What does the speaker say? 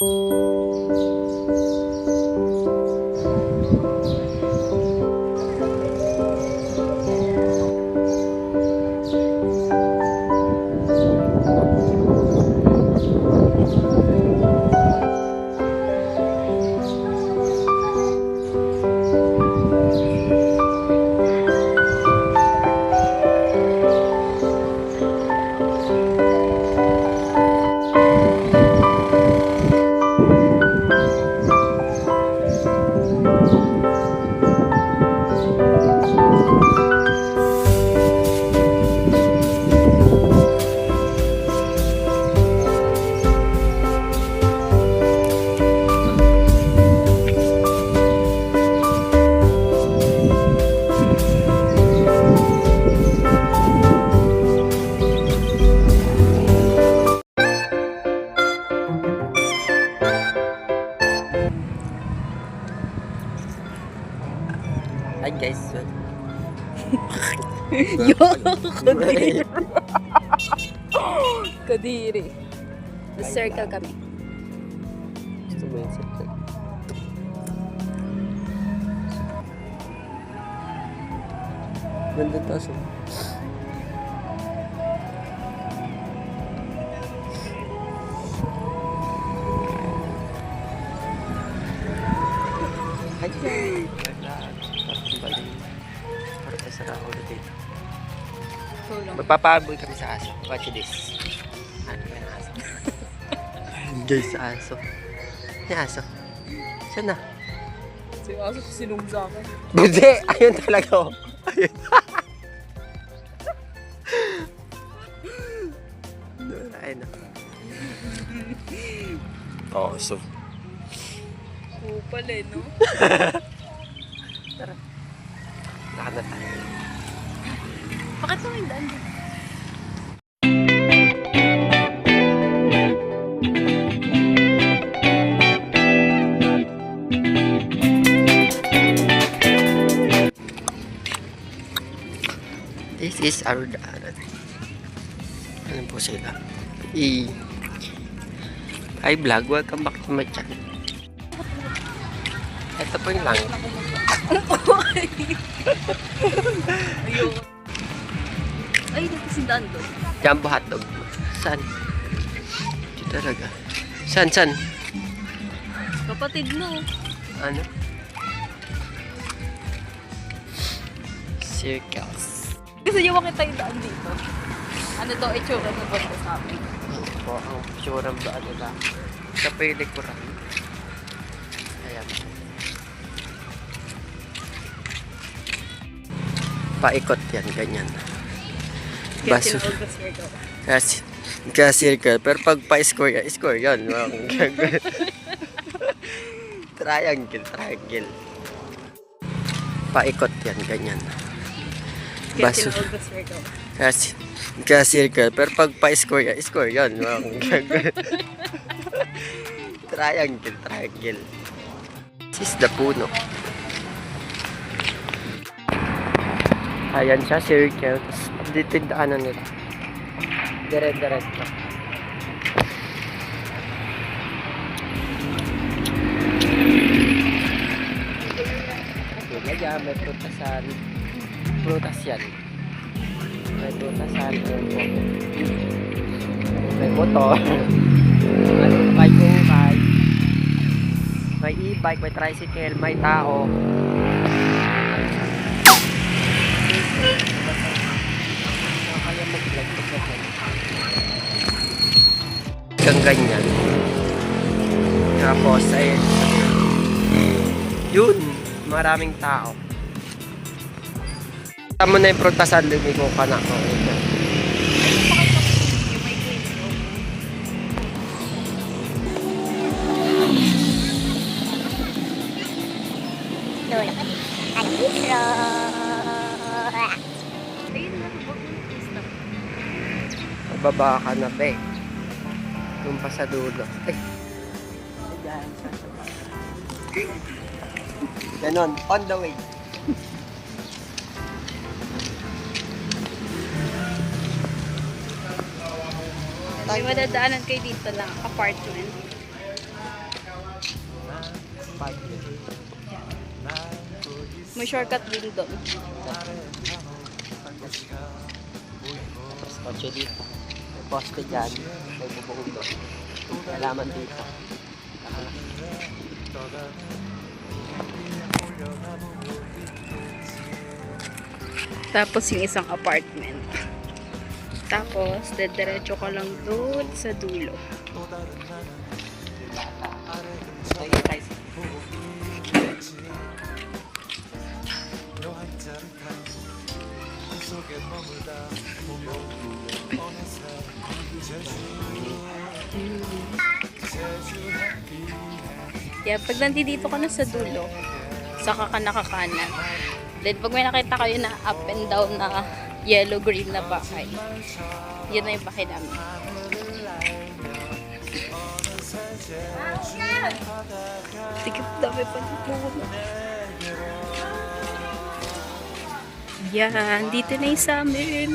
Hi guys. Yo, Kadiri. Kadiri. The circle kami. Gusto mo yung circle? Ganda taas oh. Hi guys. Para sa ulo dito. Magpapaboy kami sa aso. Watch this. Ano yung aso? Guys, sa aso. Yung aso. Saan na? Si aso sinum sa akin. Hindi! Ayun talaga oh. Ayun. Ayun oh. Aso. Kupal eh, no? Tara. Lakad na tayo. Bakit naman daan din? This is our daanan. Ano po sila? Hi vlog, welcome back to my channel. Ito po yung langit. Ayoko. Ay, nagkasindahan doon. Jumbo hotdog. Saan? Ito talaga. Saan? Kapatid mo. Ano? Circles. Gusto niyo makita yung daan dito? Ano to, itsura ng banda sa amin. Ito po ang surang daan nila. Sa pelikuran. Ayan. Paikot yan, ganyan. Baso. Ka-circle. Pero pag pa-square, square yan. Triangle. Paikot yan, ganyan. Baso. Ka-circle. Pero pag pa-square yan. Triangle. This is the puno. Ayan siya, circle. Dito yung daanan nila. Dire-diretso. Okay, lagyan, may prutasan. Prutas yan. May prutasan. May motor. May ukay. May e-bike, may tricycle, may tao. Hanggang ganyan. Tapos, ayun. Yun, maraming tao. Tama na yung prutasan, lumigo ka na ako. Bababa ka na, be. Doon pa sa dulo. Ay. Ganon, on the way. May madadaanan kayo dito lang, apartment. Park yun. May shortcut din doon. Mas kotse dito. May poste dyan. May bubong doon. Nalaman dito. Tapos yung isang apartment. Tapos, dediretso ka lang doon sa dulo. So, yun guys. Yeah, pag nandito ka na sa dulo, saka ka nakakanan. Then, pag may nakita kayo na up and down na yellow-green na bahay, yun na yung bahay namin. Tigap dami pa dito. Yan, dito na yung sa amin.